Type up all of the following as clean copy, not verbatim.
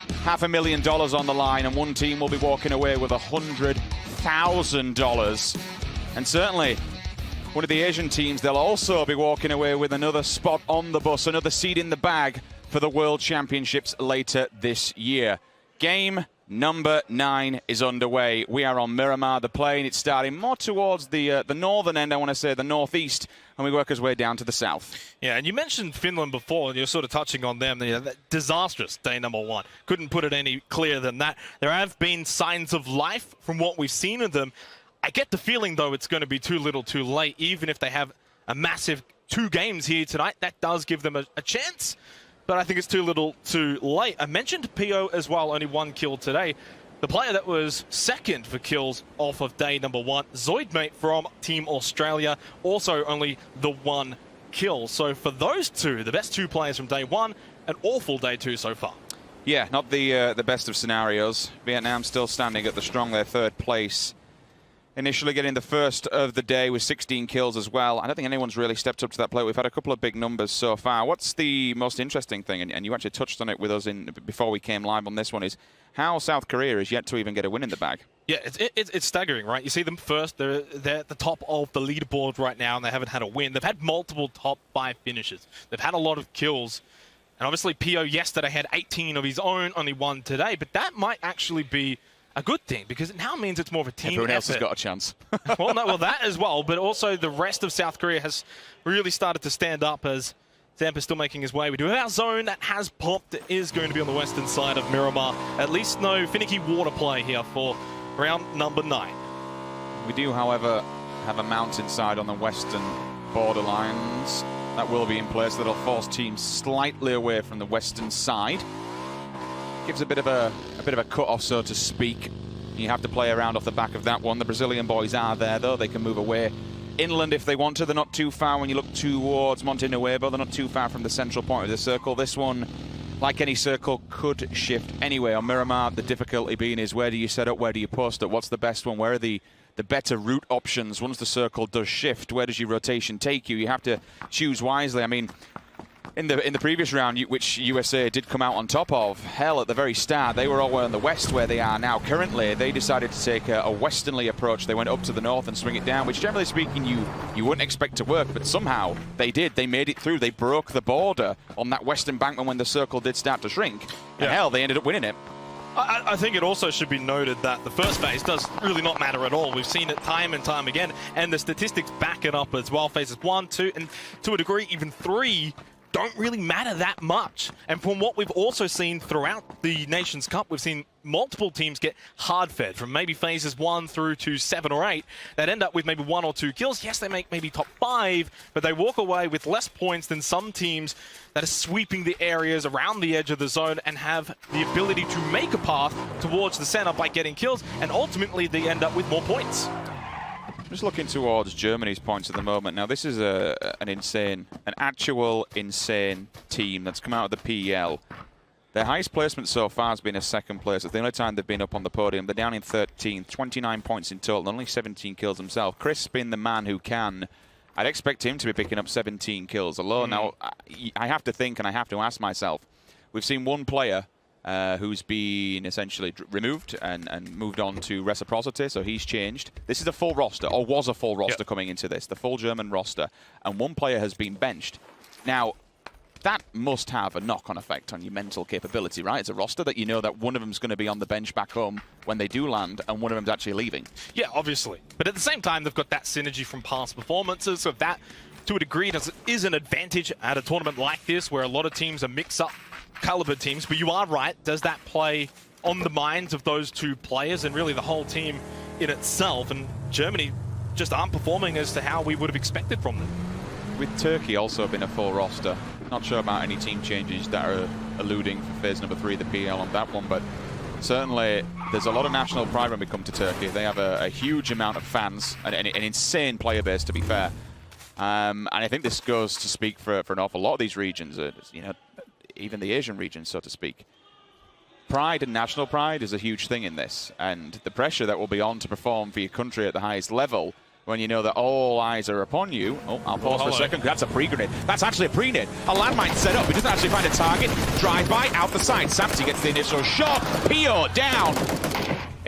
$500,000 on the line, and one team will be walking away with $100,000. And certainly, one of the Asian teams, they'll also be walking away with another spot on the bus, another seed in the bag for the World Championships later this year. Game number 9 is underway. We are on Miramar, the plane. It's starting more towards the northern end, I want to say, the northeast, and we work our way down to the south. Yeah, and you mentioned Finland before, and you're sort of touching on them. That disastrous day number 1. Couldn't put it any clearer than that. There have been signs of life from what we've seen of them. I get the feeling, though, it's going to be too little too late. Even if they have a massive 2 games here tonight, that does give them a chance. But I think it's too little too late. I mentioned PO as well, only 1 kill today. The player that was second for kills off of day number 1, Zoidmate from Team Australia, also only the 1 kill. So for those 2, the best 2 players from day 1, an awful day 2 so far. Yeah, not the best of scenarios. Vietnam still standing at the strong, their 3rd place. Initially getting the first of the day with 16 kills as well. I don't think anyone's really stepped up to that plate. We've had a couple of big numbers so far. What's the most interesting thing, and you actually touched on it with us before we came live on this one, is how South Korea is yet to even get a win in the bag. Yeah, it's staggering, right? You see them first. They're at the top of the leaderboard right now, and they haven't had a win. They've had multiple top 5 finishes. They've had a lot of kills. And obviously, PO yesterday had 18 of his own, only 1 today. But that might actually be a good thing, because it now means it's more of a team Everyone else effort. has got a chance. well, that as well, but also the rest of South Korea has really started to stand up as Zampa's still making his way. We do have our zone that has popped. It is going to be on the western side of Miramar. At least no finicky water play here for round number 9. We do, however, have a mountainside on the western borderlines. That will be in place. That'll force teams slightly away from the western side. Gives a bit of a cut-off, so to speak. You have to play around off the back of that one. The Brazilian boys are there, though. They can move away inland if they want to. They're not too far when you look towards Monte Nuevo. They're not too far from the central point of the circle. This one, like any circle, could shift anyway. On Miramar, the difficulty being is where do you set up, where do you post it, what's the best one, where are the better route options once the circle does shift, where does your rotation take you? You have to choose wisely. I mean, in the previous round, which USA did come out on top of, hell, at the very start, they were all on the west where they are now. Currently, they decided to take a westernly approach. They went up to the north and swing it down, which generally speaking, you wouldn't expect to work, but somehow they did. They made it through. They broke the border on that western bankman when the circle did start to shrink. And hell, they ended up winning it. I think it also should be noted that the first phase does really not matter at all. We've seen it time and time again, and the statistics back it up as well. Phases 1, 2, and to a degree, even 3 don't really matter that much. And from what we've also seen throughout the Nations Cup, we've seen multiple teams get hard-fed from maybe phases 1 through to 7 or 8 that end up with maybe 1 or 2 kills. Yes, they make maybe top 5, but they walk away with less points than some teams that are sweeping the areas around the edge of the zone and have the ability to make a path towards the center by getting kills, and ultimately they end up with more points. Just looking towards Germany's points at the moment. Now, this is an actual insane team that's come out of the PEL. Their highest placement so far has been a 2nd place. It's the only time they've been up on the podium. They're down in 13th, 29 points in total, only 17 kills himself. Chris being the man who can, I'd expect him to be picking up 17 kills alone. Now, I have to think and I have to ask myself, we've seen one player who's been essentially removed and moved on to reciprocity, so he's changed. This is a full roster, or was a full roster coming into this, the full German roster, and one player has been benched. Now, that must have a knock-on effect on your mental capability, right? It's a roster that you know that one of them's going to be on the bench back home when they do land, and one of them's actually leaving. Yeah, obviously. But at the same time, they've got that synergy from past performances, so that, to a degree, is an advantage at a tournament like this, where a lot of teams are mix-up caliber teams. But you are right, does that play on the minds of those 2 players and really the whole team in itself? And Germany just aren't performing as to how we would have expected from them. With Turkey also being a full roster, not sure about any team changes that are alluding for phase number 3 of the PL on that one, but certainly there's a lot of national pride when we come to Turkey. They have a huge amount of fans and an insane player base, to be fair. And I think this goes to speak for an awful lot of these regions, you know, even the Asian region, so to speak. Pride and national pride is a huge thing in this, and the pressure that will be on to perform for your country at the highest level when you know that all eyes are upon you. Oh, I'll pause for a second. That's a pre-grenade. That's actually a pre-nade. A landmine set up. He doesn't actually find a target. Drive-by, out the side. Samsey gets the initial shot. Pio down.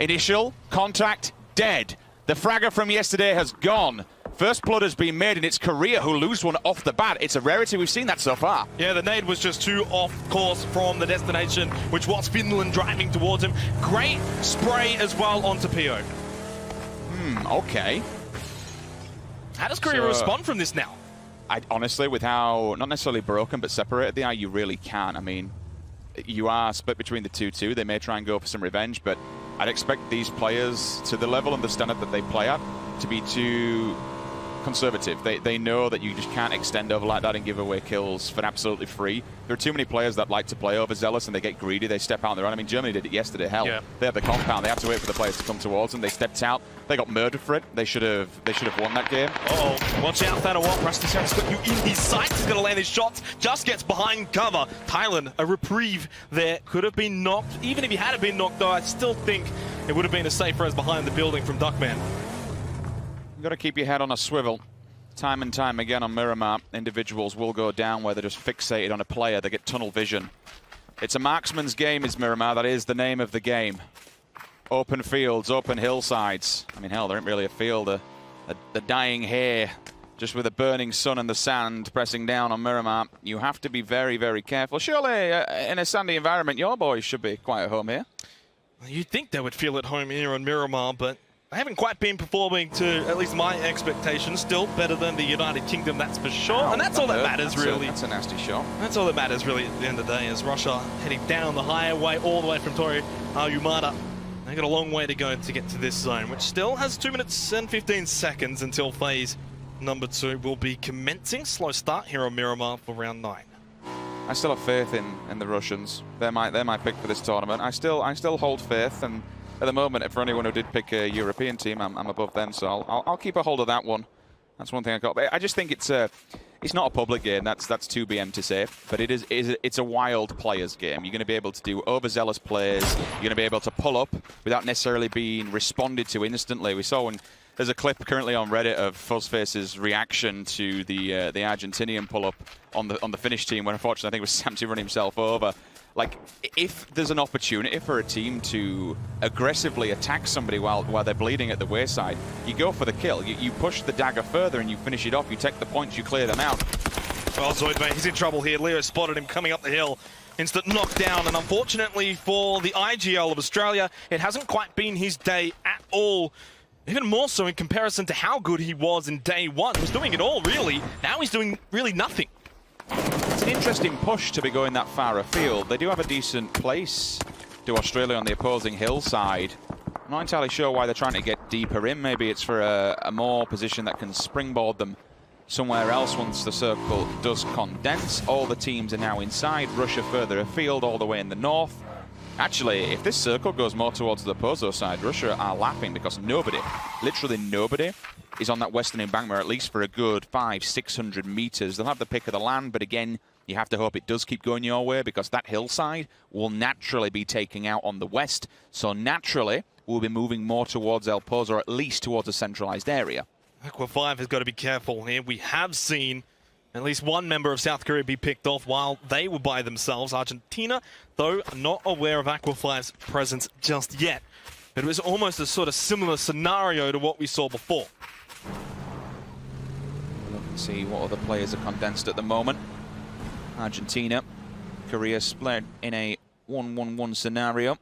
Initial contact, dead. The fragger from yesterday has gone. First blood has been made in its career who lose one off the bat. It's a rarity. We've seen that so far. Yeah, the nade was just too off course from the destination, which was Finland driving towards him. Great spray as well onto Pio. Okay. How does Korea respond from this now? Honestly, with how, not necessarily broken, but separated they are, you really can. I mean, you are split between the 2-2. They may try and go for some revenge, but I'd expect these players, to the level and the standard that they play at, to be too conservative. They know that you just can't extend over like that and give away kills for absolutely free. There are too many players that like to play overzealous and they get greedy. They step out on their own. I mean, Germany did it yesterday. Hell, they had the compound. They had to wait for the players to come towards them. They stepped out. They got murdered for it. They should have won that game. Watch out, Thanawat. Rusty Sarah's got you in his sights. He's going to land his shots. Just gets behind cover. Thailand, a reprieve there. Could have been knocked. Even if he had been knocked, though, I still think it would have been a safe res behind the building from Duckman. You've got to keep your head on a swivel. Time and time again on Miramar, individuals will go down where they're just fixated on a player. They get tunnel vision. It's a marksman's game, is Miramar. That is the name of the game. Open fields, open hillsides. I mean, hell, there ain't really a field. The dying hair, just with a burning sun and the sand pressing down on Miramar. You have to be very, very careful. Surely, in a sandy environment, your boys should be quite at home here. Well, you'd think they would feel at home here on Miramar, but they haven't quite been performing to at least my expectations. Still better than the United Kingdom, that's for sure. And that's all that matters, really. That's a nasty shot. That's all that matters, really, at the end of the day, as Russia heading down the highway all the way from Tori Ayumada. They've got a long way to go to get to this zone, which still has 2 minutes and 15 seconds until phase number 2 will be commencing. Slow start here on Miramar for round 9. I still have faith in the Russians. They're my pick for this tournament. I still hold faith, and at the moment, for anyone who did pick a European team, I'm above them, so I'll keep a hold of that one. That's one thing I got. But I just think it's not a public game. That's 2BM to say, but it's a wild players game. You're going to be able to do overzealous plays. You're going to be able to pull up without necessarily being responded to instantly. We saw there's a clip currently on Reddit of Fuzzface's reaction to the Argentinian pull up on the Finnish team, when unfortunately I think it was Samsey running himself over. Like, if there's an opportunity for a team to aggressively attack somebody while they're bleeding at the wayside, you go for the kill. You push the dagger further and you finish it off. You take the points, you clear them out. Well, Zoidmate, he's in trouble here. Leo spotted him coming up the hill. Instant knockdown, and unfortunately for the IGL of Australia, it hasn't quite been his day at all. Even more so in comparison to how good he was in day 1. He was doing it all, really. Now he's doing really nothing. It's an interesting push to be going that far afield. They do have a decent place to Australia on the opposing hillside. I'm not entirely sure why they're trying to get deeper in. Maybe it's for a more position that can springboard them somewhere else once the circle does condense. All the teams are now inside. Russia further afield, all the way in the north. Actually, if this circle goes more towards the Pozo side, Russia are laughing because nobody, literally nobody, is on that western embankment, at least for a good 500-600 meters. They'll have the pick of the land, but again, you have to hope it does keep going your way, because that hillside will naturally be taking out on the west. So naturally, we'll be moving more towards El Pozo, or at least towards a centralized area. Aqua 5 has got to be careful here. We have seen at least one member of South Korea be picked off while they were by themselves. Argentina, though, not aware of Aqua 5's presence just yet. But it was almost a sort of similar scenario to what we saw before. Look and see what other players are condensed at the moment. Argentina, Korea split in a 1-1-1 scenario.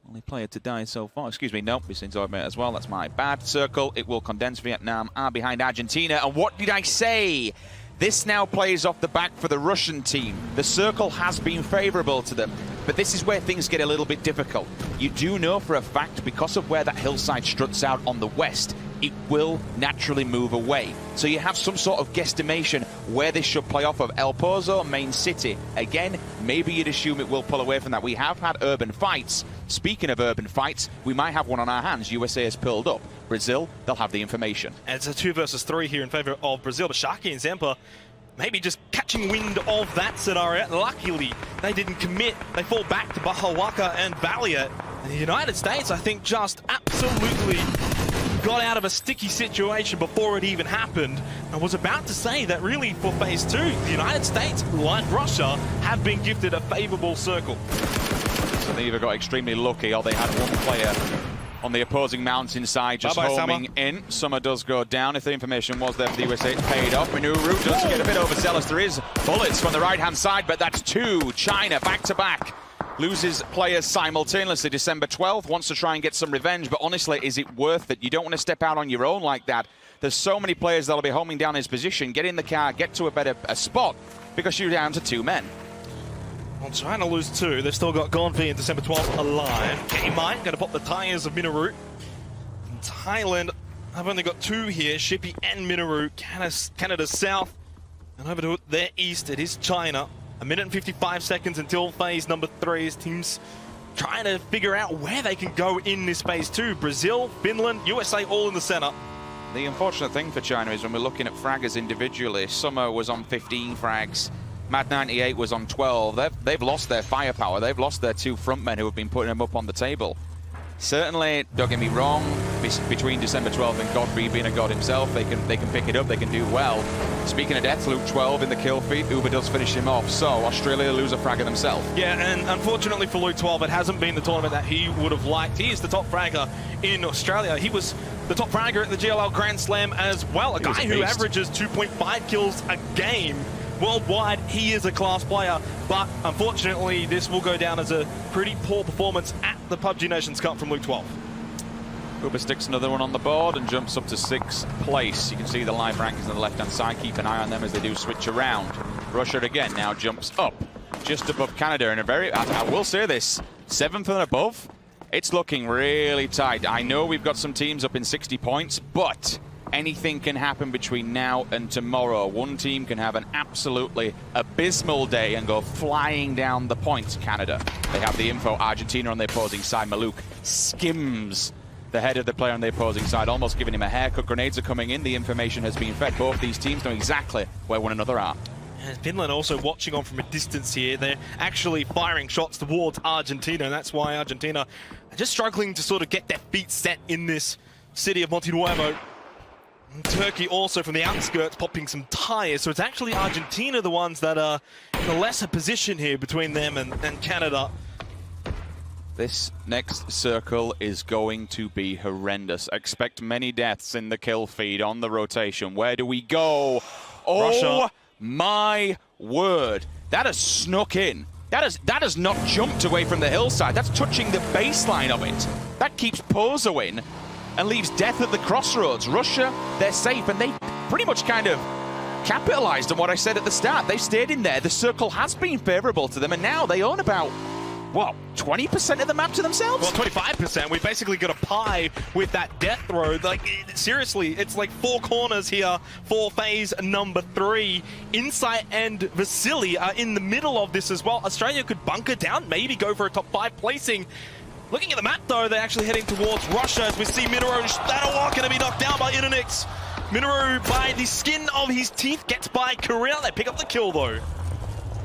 Only player to die so far. Excuse me, no, we've seen Zoidmate as well. That's my bad. Circle, it will condense. Vietnam are behind Argentina. And what did I say? This now plays off the back for the Russian team. The circle has been favourable to them, but this is where things get a little bit difficult. You do know for a fact, because of where that hillside struts out on the west, it will naturally move away. So you have some sort of guesstimation where this should play off of. El Pozo, main city. Again, maybe you'd assume it will pull away from that. We have had urban fights. Speaking of urban fights, we might have one on our hands. USA has pulled up. Brazil, they'll have the information. And it's a 2 versus 3 here in favour of Brazil. But Sharky and Zempa maybe just catching wind of that scenario. Luckily, they didn't commit. They fall back to Bahawaka and Valiant. And the United States, I think, just absolutely got out of a sticky situation before it even happened. I was about to say that really for Phase 2, the United States, like Russia, have been gifted a favorable circle. So they either got extremely lucky or they had one player on the opposing mountain side just homing in. Summer does go down. If the information was there for the USA, it paid off. Minoru does get a bit overzealous. There is bullets from the right-hand side, but that's two. China back-to-back. Loses players simultaneously. December 12th wants to try and get some revenge, but honestly, is it worth it? You don't want to step out on your own like that. There's so many players that'll be homing down his position. Get in the car, get to a spot, because you're down to 2 men. Well, trying to lose 2. They've still got Gonfi and December 12th alive. K-Mine going to pop the tires of Minoru. In Thailand, I've only got 2 here. Shippy and Minoru. Canada south. And over to their east, it is China. 1 minute and 55 seconds until phase number 3. His team's trying to figure out where they can go in this phase 2. Brazil, Finland, USA all in the center. The unfortunate thing for China is when we're looking at fraggers individually, Summer was on 15 frags. Mad 98 was on 12. They've lost their firepower. They've lost their 2 frontmen who have been putting them up on the table. Certainly, don't get me wrong, between December 12th and Godfrey being a god himself, they can pick it up, they can do well. Speaking of death, Luke 12 in the kill feed, Uber does finish him off, so Australia lose a fragger themselves. Yeah, and unfortunately for Luke 12, it hasn't been the tournament that he would have liked. He is the top fragger in Australia. He was the top fragger at the GLL Grand Slam as well, a guy who averages 2.5 kills a game. Worldwide, he is a class player, but unfortunately, this will go down as a pretty poor performance at the PUBG Nations Cup from Luke 12. Uber sticks another one on the board and jumps up to 6th place. You can see the live rankings on the left-hand side. Keep an eye on them as they do switch around. Russia again now jumps up just above Canada in a very, I will say this, 7th and above. It's looking really tight. I know we've got some teams up in 60 points, but anything can happen between now and tomorrow. One team can have an absolutely abysmal day and go flying down the points. Canada, they have the info. Argentina on the opposing side. Maluk skims the head of the player on the opposing side, almost giving him a haircut. Grenades are coming in. The information has been fed. Both these teams know exactly where one another are. And Finland also watching on from a distance here. They're actually firing shots towards Argentina, and that's why Argentina are just struggling to sort of get their feet set in this city of Monte Nuevo. Turkey also from the outskirts popping some tires, so it's actually Argentina the ones that are in a lesser position here between them and Canada. This next circle is going to be horrendous. Expect many deaths in the kill feed on the rotation. Where do we go? Oh, Russia. My word. That has snuck in. That has not jumped away from the hillside. That's touching the baseline of it. That keeps Pozo in and leaves death at the crossroads. Russia, they're safe, and they pretty much kind of capitalized on what I said at the start. They stayed in there. The circle has been favorable to them, and now they own about, what, 20% of the map to themselves? Well, 25%. We basically got a pie with that death throw. Like, seriously, it's like 4 corners here for phase number 3. Insight and Vasily are in the middle of this as well. Australia could bunker down, maybe go for a top 5 placing. Looking at the map, though, they're actually heading towards Russia as we see Minoru Stadawar going to be knocked down by Inonix. Minoru, by the skin of his teeth, gets by Korea. They pick up the kill, though.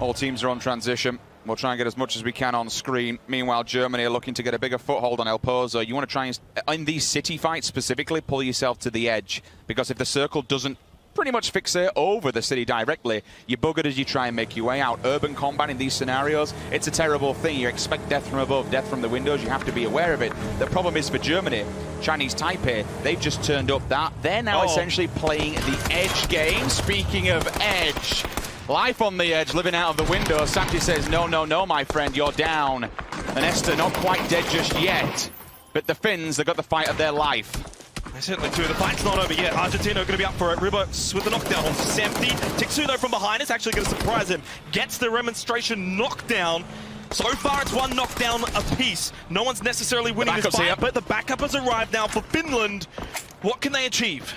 All teams are on transition. We'll try and get as much as we can on screen. Meanwhile, Germany are looking to get a bigger foothold on El Pozo. You want to try and, in these city fights specifically, pull yourself to the edge. Because if the circle doesn't pretty much fixate over the city directly, you're buggered as you try and make your way out. Urban combat in these scenarios, it's a terrible thing. You expect death from above, death from the windows. You have to be aware of it. The problem is for Germany, Chinese Taipei, they've just turned up that. They're now essentially playing the edge game. Speaking of edge, life on the edge, living out of the window. Santi says, no, no, no, my friend, you're down. And Esther not quite dead just yet. But the Finns, they've got the fight of their life. They certainly do. The fight's not over yet. Argentina are going to be up for it. Ribos with the knockdown on Samti. Tixu, though, from behind is actually going to surprise him. Gets the remonstration knockdown. So far, it's 1 knockdown apiece. No one's necessarily winning this fight, but the backup has arrived now for Finland. What can they achieve?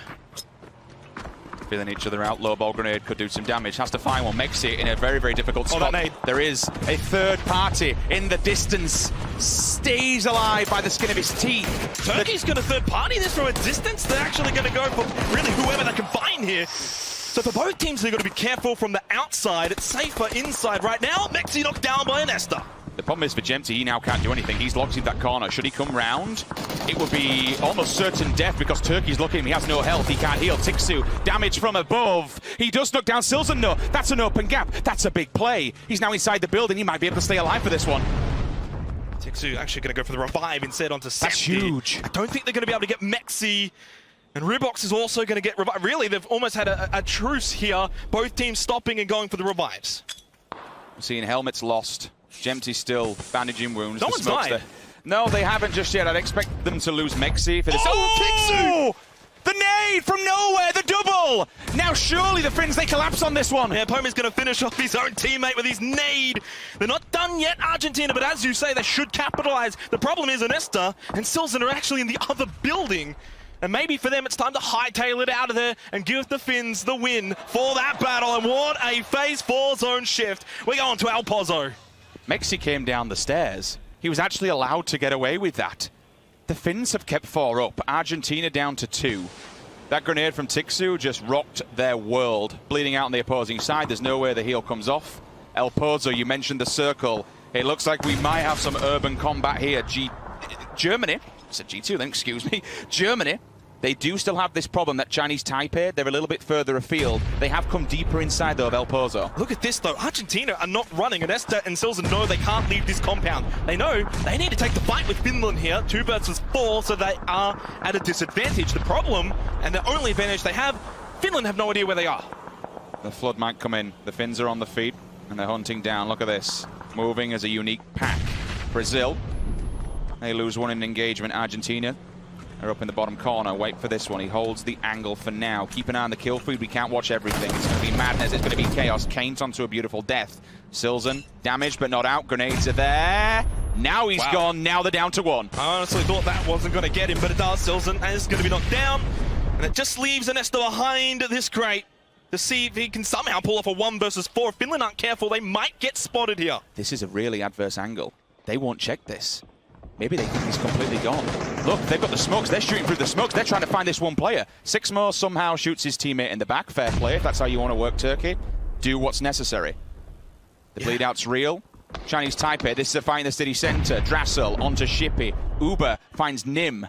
Feeling each other out. Low ball grenade could do some damage. Has to find one. Makes it in a very, very difficult spot. There is a third party in the distance. Stays alive by the skin of his teeth. Turkey's going to third party this from a distance. They're actually going to go for really whoever they can find here. So for both teams, they've got to be careful from the outside. It's safer inside right now. Mexi knocked down by Nesta. The problem is for Gemty, he now can't do anything. He's locked in that corner. Should he come round? It would be almost certain death because Turkey's looking at him. He has no health. He can't heal. Tixu, damage from above. He does knock down Silzen. No, that's an open gap. That's a big play. He's now inside the building. He might be able to stay alive for this one. Tixu actually going to go for the revive instead onto Septi. That's huge. I don't think they're going to be able to get Mexi. And Ribox is also going to get revived. Really, they've almost had a truce here. Both teams stopping and going for the revives. We're seeing helmets lost. Gemty still bandaging wounds. No one's died. No, they haven't just yet. I'd expect them to lose Mexi for this. Oh, Tixu! The nade from nowhere, the double! Now surely the Finns, they collapse on this one. Yeah, Pomi's going to finish off his own teammate with his nade. They're not done yet, Argentina, but as you say, they should capitalize. The problem is Anesta and Silzen are actually in the other building. And maybe for them, it's time to hightail it out of there and give the Finns the win for that battle. And what a Phase 4 zone shift. We go on to Al Pozzo. Mexi came down the stairs. He was actually allowed to get away with that. The Finns have kept 4 up. Argentina down to 2. That grenade from Tixu just rocked their world. Bleeding out on the opposing side. There's nowhere the heal comes off. El Pozo, you mentioned the circle. It looks like we might have some urban combat here. Germany. I said G2 then, excuse me. Germany. They do still have this problem that Chinese Taipei, they're a little bit further afield. They have come deeper inside, though, of El Pozo. Look at this, though. Argentina are not running, and Esther and Silzen know they can't leave this compound. They know they need to take the fight with Finland here. 2 versus 4, so they are at a disadvantage. The problem, and the only advantage they have, Finland have no idea where they are. The flood might come in. The Finns are on the feet, and they're hunting down. Look at this. Moving as a unique pack. Brazil, they lose one in engagement. Argentina, they're up in the bottom corner. Wait for this one. He holds the angle for now. Keep an eye on the kill feed. We can't watch everything. It's going to be madness. It's going to be chaos. Kane's onto a beautiful death. Silzen, damaged but not out. Grenades are there. Now he's gone. Now they're down to 1. I honestly thought that wasn't going to get him, but it does. Silzen is going to be knocked down. And it just leaves Ernesto behind this crate to see if he can somehow pull off a 1 versus 4. If Finland aren't careful, they might get spotted here. This is a really adverse angle. They won't check this. Maybe they think he's completely gone. Look, they've got the smokes. They're shooting through the smokes. They're trying to find this one player. Sixmo somehow shoots his teammate in the back. Fair play. If that's how you want to work Turkey, do what's necessary. The bleed out's real. Chinese Taipei, this is a fight in the city center. Drassel onto Shippy. Uber finds Nim.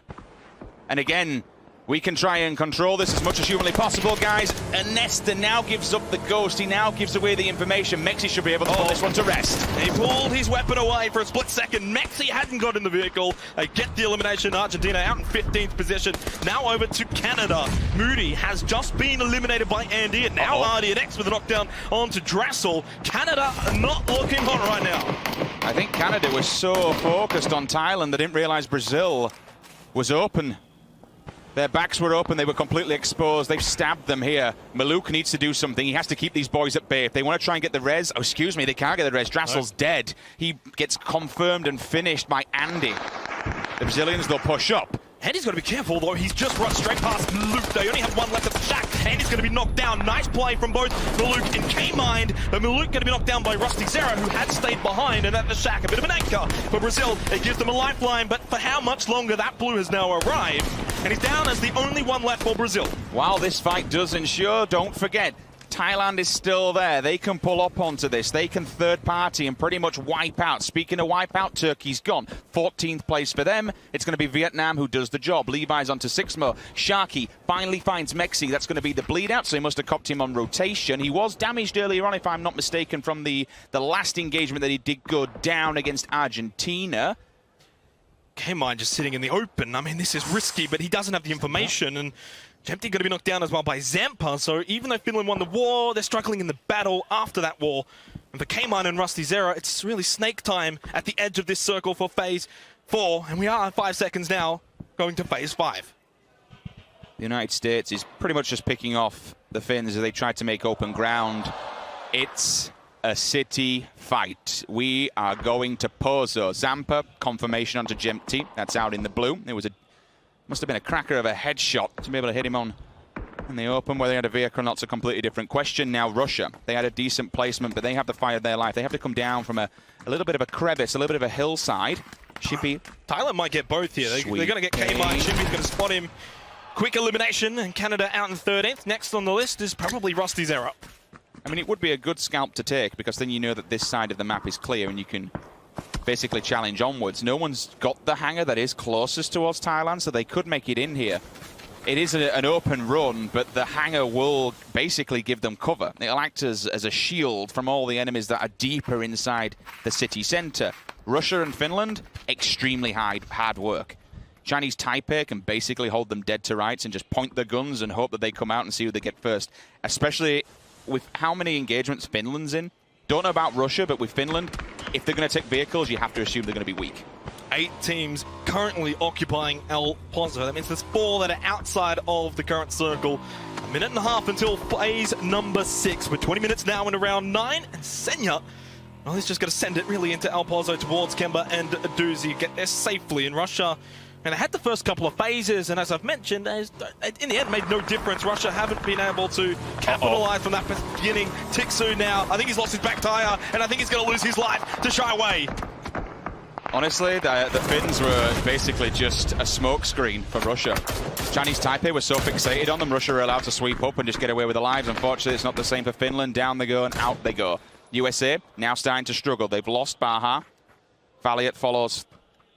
And again, we can try and control this as much as humanly possible, guys. Anesta now gives up the ghost. He now gives away the information. Mexi should be able to pull this one to rest. He pulled his weapon away for a split second. Mexi hadn't got in the vehicle. They get the elimination. Argentina out in 15th position. Now over to Canada. Moody has just been eliminated by Andy. And now RDNX with a knockdown onto Drassel. Canada are not looking hot right now. I think Canada was so focused on Thailand they didn't realize Brazil was open. Their backs were open, they were completely exposed. They've stabbed them here. Maluk needs to do something. He has to keep these boys at bay. If they want to try and get the res, oh, excuse me, they can't get the res. Drassel's dead. He gets confirmed and finished by Andy. The Brazilians, they'll push up. Andy's got to be careful, though. He's just run straight past Maluk. They only have 1 left at the shack. Andy's going to be knocked down. Nice play from both Maluk and K-Mind. But Maluk going to be knocked down by Rusty Zero, who had stayed behind. And at the shack, a bit of an anchor for Brazil. It gives them a lifeline, but for how much longer? That blue has now arrived. And he's down as the only one left for Brazil. While this fight does ensure, don't forget, Thailand is still there. They can pull up onto this. They can third party and pretty much wipe out. Speaking of wipe out, Turkey's gone. 14th place for them. It's going to be Vietnam who does the job. Levi's onto Sixmo. Sharky finally finds Mexi. That's going to be the bleed out, so he must have copped him on rotation. He was damaged earlier on, if I'm not mistaken, from the last engagement that he did go down against Argentina. K-Mind just sitting in the open. I mean, this is risky, but he doesn't have the information. And Gemty going to be knocked down as well by Zampa. So even though Finland won the war, they're struggling in the battle after that war. And for K-Mine and Rusty Zero, it's really snake time at the edge of this circle for Phase 4. And we are 5 seconds now going to Phase 5. The United States is pretty much just picking off the Finns as they try to make open ground. It's a city fight. We are going to Pozo. Zampa, confirmation onto Gemty. That's out in the blue. It was must have been a cracker of a headshot to be able to hit him on in the open. Whether they had a vehicle or not, it's a completely different question. Now Russia, they had a decent placement, but they have the fight of their life. They have to come down from a little bit of a crevice, a little bit of a hillside. Shippy. Thailand might get both here. They're going to get K-Mine. Shippy's going to spot him. Quick elimination, and Canada out in 13th. Next on the list is probably Rusty Zero. I mean, it would be a good scalp to take, because then you know that this side of the map is clear and you can basically challenge onwards. No one's got the hangar that is closest towards Thailand, so they could make it in here. It is an open run, but the hangar will basically give them cover. It'll act as a shield from all the enemies that are deeper inside the city center. Russia and Finland, extremely hard work. Chinese Taipei can basically hold them dead to rights and just point their guns and hope that they come out and see who they get first. Especially with how many engagements Finland's in. Don't know about Russia, but with Finland, if they're going to take vehicles, you have to assume they're going to be weak. 8 teams currently occupying El Pozo. That means there's 4 that are outside of the current circle. A minute and a half until phase number 6. We're 20 minutes now in round 9. And Senya, well, he's just going to send it really into El Pozo towards Kemba and Aduzi. Get there safely in Russia. And they had the first couple of phases, and as I've mentioned, in the end, made no difference. Russia haven't been able to capitalize from that beginning. Tixu now, I think he's lost his back tire, and I think he's going to lose his life to Shaiwei. Honestly, the Finns were basically just a smokescreen for Russia. Chinese Taipei were so fixated on them, Russia were allowed to sweep up and just get away with their lives. Unfortunately, it's not the same for Finland. Down they go and out they go. USA now starting to struggle. They've lost Baha. Valiant follows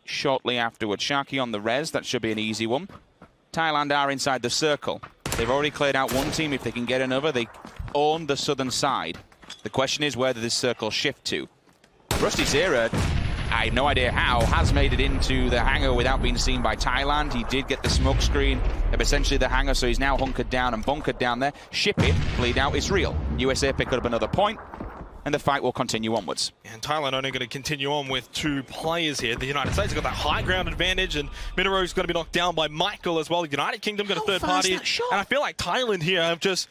shortly afterwards. Sharky on the res, that should be an easy one. Thailand are inside the circle. They've already cleared out one team. If they can get another, they own the southern side. The question is where does this circle shift to? Rusty Zera, I have no idea how, has made it into the hangar without being seen by Thailand. He did get the smoke screen of essentially the hangar, so he's now hunkered down and bunkered down there. Ship it, bleed out, it's real. USA pick up another point, and the fight will continue onwards. And Thailand only going to continue on with 2 players here. The United States have got that high ground advantage, and Minaro's going to be knocked down by Michael as well. The United Kingdom got a third party. And I feel like Thailand here have just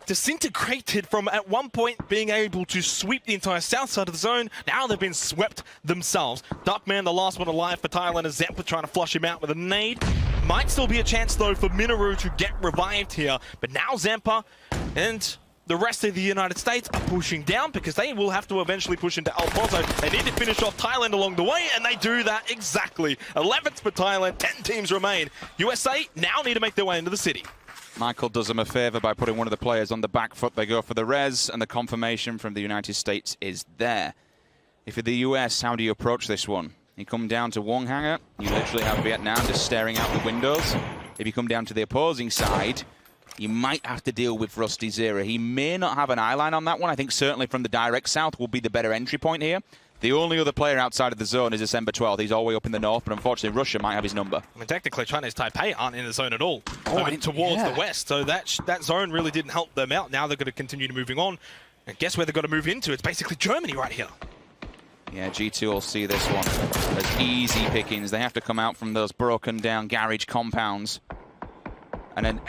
disintegrated from at one point being able to sweep the entire south side of the zone. Now they've been swept themselves. Duckman, the last one alive for Thailand, is Zempa trying to flush him out with a nade. Might still be a chance though for Minaru to get revived here. But now Zempa and the rest of the United States are pushing down because they will have to eventually push into El Pozo. They need to finish off Thailand along the way, and they do that exactly. 11th for Thailand, 10 teams remain. USA now need to make their way into the city. Michael does them a favor by putting one of the players on the back foot. They go for the res, and the confirmation from the United States is there. If you're the US, how do you approach this one? You come down to one hangar, you literally have Vietnam just staring out the windows. If you come down to the opposing side, you might have to deal with Rusty Zera. He may not have an eye line on that one. I think certainly from the direct south will be the better entry point here. The only other player outside of the zone is December 12th. He's all the way up in the north, but unfortunately Russia might have his number. I mean, technically Chinese Taipei aren't in the zone at all. Towards the west, so that zone really didn't help them out. Now they're going to continue moving on. And guess where they've got to move into? It's basically Germany right here. Yeah, G2 will see this one as easy pickings. They have to come out from those broken down garage compounds. And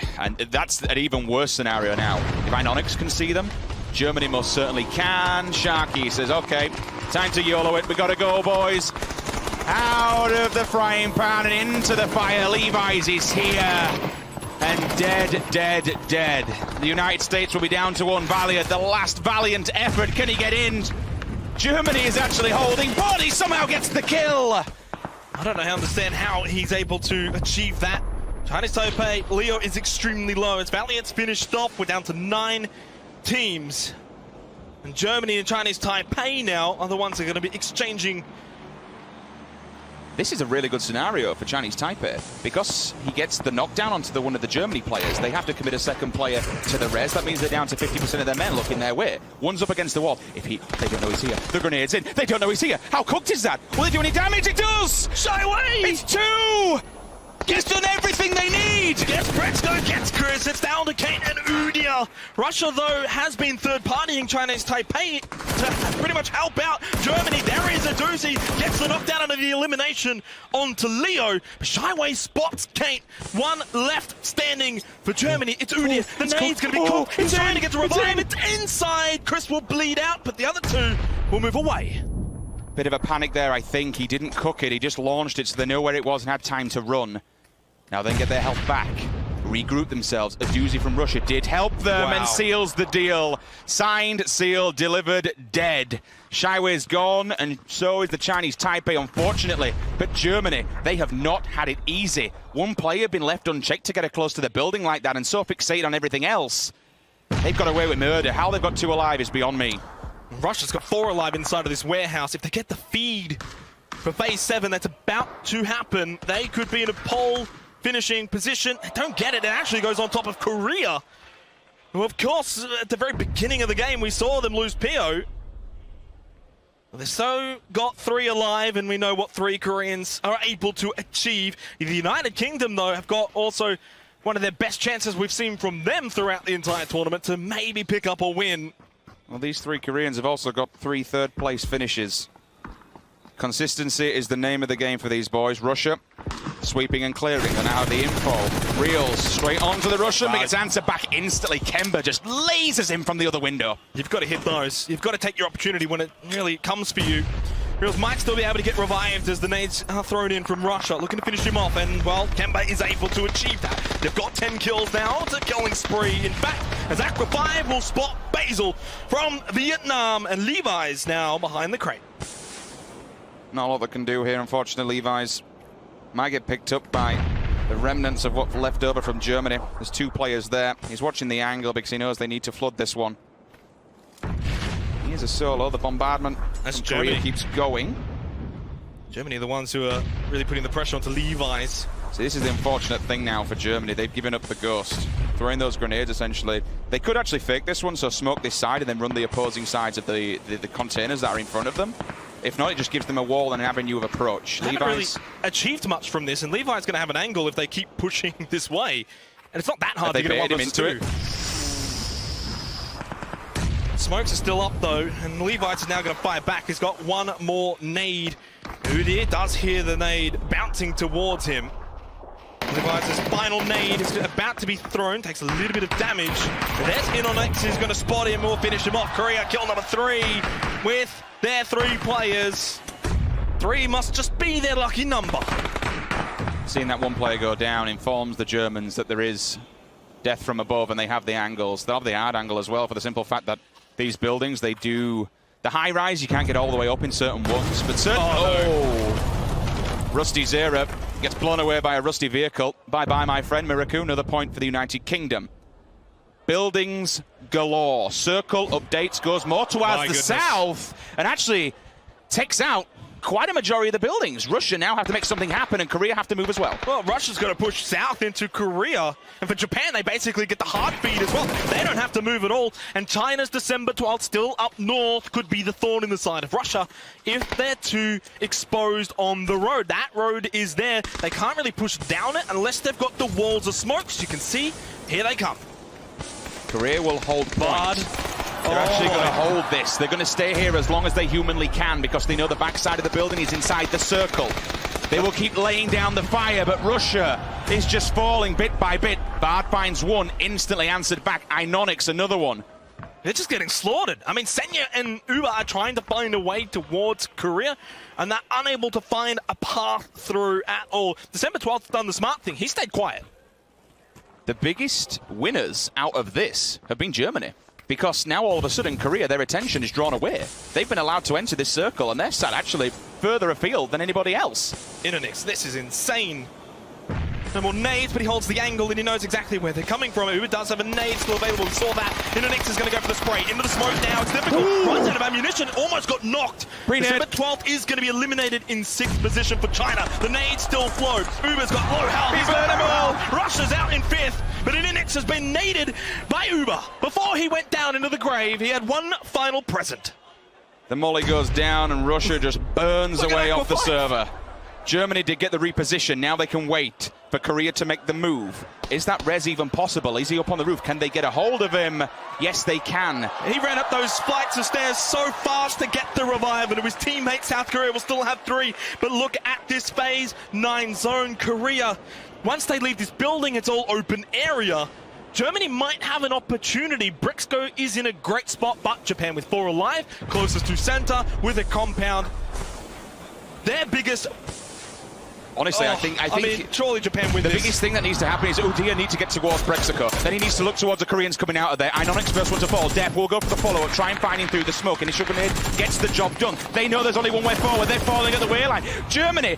that's an even worse scenario now. If Ionix can see them, Germany most certainly can. Sharky says, okay, time to YOLO it. We got to go, boys. Out of the frying pan and into the fire. Levi's is here. And dead, dead, dead. The United States will be down to one Valiant. The last valiant effort. Can he get in? Germany is actually holding, but he somehow gets the kill. I don't understand how he's able to achieve that. Chinese Taipei, Leo is extremely low. As Valiant's finished off, we're down to 9 teams. And Germany and Chinese Taipei now are the ones that are going to be exchanging. This is a really good scenario for Chinese Taipei because he gets the knockdown onto one of the Germany players. They have to commit a second player to the res. That means they're down to 50% of their men looking their way. One's up against the wall. They don't know he's here. The grenade's in. They don't know he's here. How cooked is that? Will they do any damage? It does! Shaiwei! It's 2! He's done everything they need! Gets Bretsko, gets Chris, it's down to Kate and Udia. Russia, though, has been third-partying Chinese Taipei to pretty much help out Germany. There is Aduzi, gets the knockdown and the elimination onto Leo. Shaiwei spots Kate. One left standing for Germany. It's Udia. The nade's going to be cool. He's trying to get to revive. It's inside. Chris will bleed out, but the other 2 will move away. Bit of a panic there, I think. He didn't cook it. He just launched it so they know where it was and had time to run. Now then get their health back. Regroup themselves. A doozy from Russia did help them and seals the deal. Signed, sealed, delivered, dead. Shaiwei's gone, and so is the Chinese Taipei, unfortunately. But Germany, they have not had it easy. One player been left unchecked to get close to the building like that and so fixated on everything else. They've got away with murder. How they've got 2 alive is beyond me. Russia's got 4 alive inside of this warehouse. If they get the feed for phase 7 that's about to happen, they could be in a pole finishing position. They don't get it. It actually goes on top of Korea. Well, of course, at the very beginning of the game, we saw them lose PO. They've so got 3 alive, and we know what 3 Koreans are able to achieve. The United Kingdom, though, have got also one of their best chances we've seen from them throughout the entire tournament to maybe pick up a win. Well, these 3 Koreans have also got 3 third-place finishes. Consistency is the name of the game for these boys. Russia sweeping and clearing, and now the info. Reels straight onto the Russian, but gets answered back instantly. Kemba just lasers him from the other window. You've got to hit those. You've got to take your opportunity when it really comes for you. Reels might still be able to get revived as the nades are thrown in from Russia, looking to finish him off, and, well, Kemba is able to achieve that. They've got 10 kills now. It's a killing spree. In fact, as Aqua 5 will spot Basil from Vietnam, and Levi's now behind the crate. Not a lot they can do here, unfortunately. Levi's might get picked up by the remnants of what's left over from Germany. There's 2 players there. He's watching the angle because he knows they need to flood this one. Here's a solo. The bombardment That's from Germany. Korea keeps going. Germany are the ones who are really putting the pressure onto Levi's. So this is the unfortunate thing now for Germany. They've given up the ghost. Throwing those grenades, essentially. They could actually fake this one, so smoke this side and then run the opposing sides of the containers that are in front of them. If not, it just gives them a wall and an avenue of approach. They haven't really achieved much from this, and Levi's going to have an angle if they keep pushing this way. And it's not that hard to get him into it. Smokes are still up, though, and Levi's is now going to fire back. He's got 1 more nade. Udir does hear the nade bouncing towards him. Levi's final nade is about to be thrown, takes a little bit of damage. There's InOnX, who's going to spot him or finish him off. Korea kill number 3 with their 3 players. 3 must just be their lucky number. Seeing that 1 player go down informs the Germans that there is death from above, and they have the angles. They'll have the hard angle as well, for the simple fact that these buildings, they do... The high rise, you can't get all the way up in certain ones, but certain... Oh! Rusty Zera gets blown away by a rusty vehicle. Bye-bye, my friend. Miraku, another point for the United Kingdom. Buildings galore. Circle updates, goes more towards the south, and actually takes out quite a majority of the buildings. Russia now have to make something happen, and Korea have to move as well. Well, Russia's going to push south into Korea, and for Japan, they basically get the hard feed as well. They don't have to move at all, and China's December 12th still up north could be the thorn in the side of Russia if they're too exposed on the road. That road is there. They can't really push down it unless they've got the walls of smoke. As you can see, here they come. Korea will hold point. They're actually going to hold this. They're going to stay here as long as they humanly can because they know the backside of the building is inside the circle. They will keep laying down the fire, but Russia is just falling bit by bit. Bard finds 1, instantly answered back. InOnX, another one. They're just getting slaughtered. I mean, Senya and Uber are trying to find a way towards Korea, and they're unable to find a path through at all. December 12th done the smart thing. He stayed quiet. The biggest winners out of this have been Germany. Because now all of a sudden Korea, their attention is drawn away. They've been allowed to enter this circle, and they're sat actually further afield than anybody else. InOnX, this is insane. No more nades, but he holds the angle and he knows exactly where they're coming from. Uber does have a nade still available. We saw that. InOnX is going to go for the spray. Into the smoke now. It's difficult. Ooh. Runs out of ammunition. Almost got knocked. December 12th is going to be eliminated in 6th position for China. The nades still flow. Uber's got low health. He's got them all. Russia's out in 5th. But InOnX has been naded by Uber. Before he went down into the grave, he had 1 final present. The molly goes down and Russia just burns away off the server. Germany did get the reposition. Now they can wait for Korea to make the move. Is that res even possible? Is he up on the roof? Can they get a hold of him? Yes, they can. He ran up those flights of stairs so fast to get the revive, and his teammate South Korea will still have 3. But look at this phase 9 zone. Korea, once they leave this building, it's all open area. Germany might have an opportunity. Brixco is in a great spot, but Japan with 4 alive, closest to center with a compound. Their biggest... Honestly, I think surely Japan win the this. biggest thing that needs to happen is Udir needs to get towards Brexaco. Then he needs to look towards the Koreans coming out of there. InOnX first one to fall. Depp will go for the follow-up, try and find him through the smoke. Initial grenade gets the job done. They know there's only one way forward. They're falling at the way line. Germany,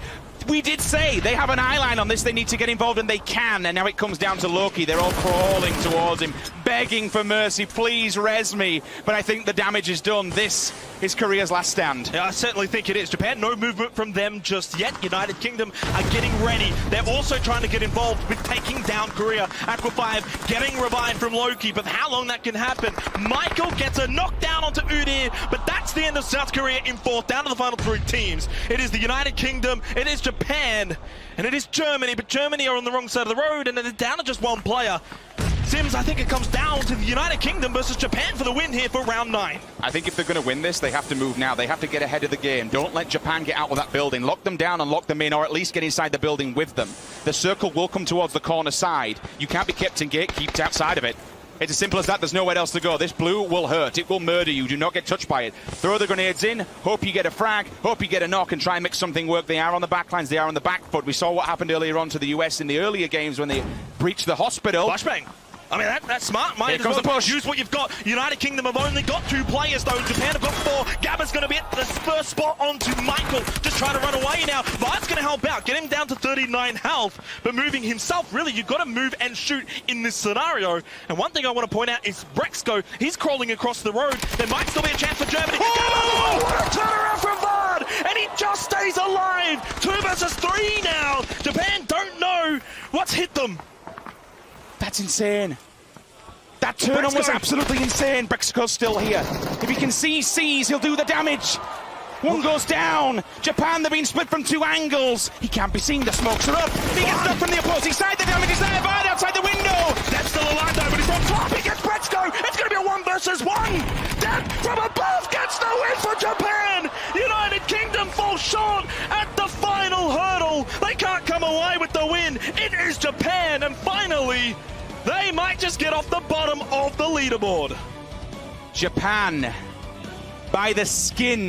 we did say they have an eye line on this. They need to get involved, and they can. And now it comes down to Loki. They're all crawling towards him. begging for mercy. Please res me. But I think the damage is done. This is Korea's last stand. Yeah, I certainly think it is. Japan, no movement from them just yet. United Kingdom are getting ready. They're also trying to get involved with taking down Korea. Aqua 5 getting revived from Loki, but how long that can happen? Michael gets a knockdown onto Udir, but that's the end of South Korea in fourth, down to the final 3 teams. It is the United Kingdom, it is Japan, and it is Germany, but Germany are on the wrong side of the road, and they're down to just one player. Sims, I think it comes down to the United Kingdom versus Japan for the win here for round 9. I think if they're going to win this, they have to move now. They have to get ahead of the game. Don't let Japan get out of that building. Lock them down and lock them in, or at least get inside the building with them. The circle will come towards the corner side. You can't be kept in gate, kept outside of it. It's as simple as that. There's nowhere else to go. This blue will hurt. It will murder you. Do not get touched by it. Throw the grenades in. Hope you get a frag. Hope you get a knock and try and make something work. They are on the backlines. They are on the back foot. We saw what happened earlier on to the US in the earlier games when they breached the hospital. Flashbang. I mean, that's smart. Here comes the push. Use what you've got. United Kingdom have only got 2 players, though. Japan have got 4. Gabba's going to be at the first spot onto Michael. Just trying to run away now. Vide's going to help out. Get him down to 39 health. But moving himself, really, you've got to move and shoot in this scenario. And one thing I want to point out is Brexco. He's crawling across the road. There might still be a chance for Germany. Oh, what a turnaround from Vard! And he just stays alive. 2 versus 3 now. Japan don't know what's hit them. That's insane. That turn-on was absolutely insane. Brexco's still here. If he can see C's, he'll do the damage. One goes down. Japan, they've been split from 2 angles. He can't be seen. The smokes are up. He gets knocked from the opposing side. The damage is there. Vard outside the window. That's still alive, though, but he's on top. He gets Brexco. It's going to be a 1 versus 1. Death from above gets the win for Japan. United Kingdom falls short at the final hurdle. They can't come away with the win. It is Japan, and finally, they might just get off the bottom of the leaderboard. Japan, by the skin.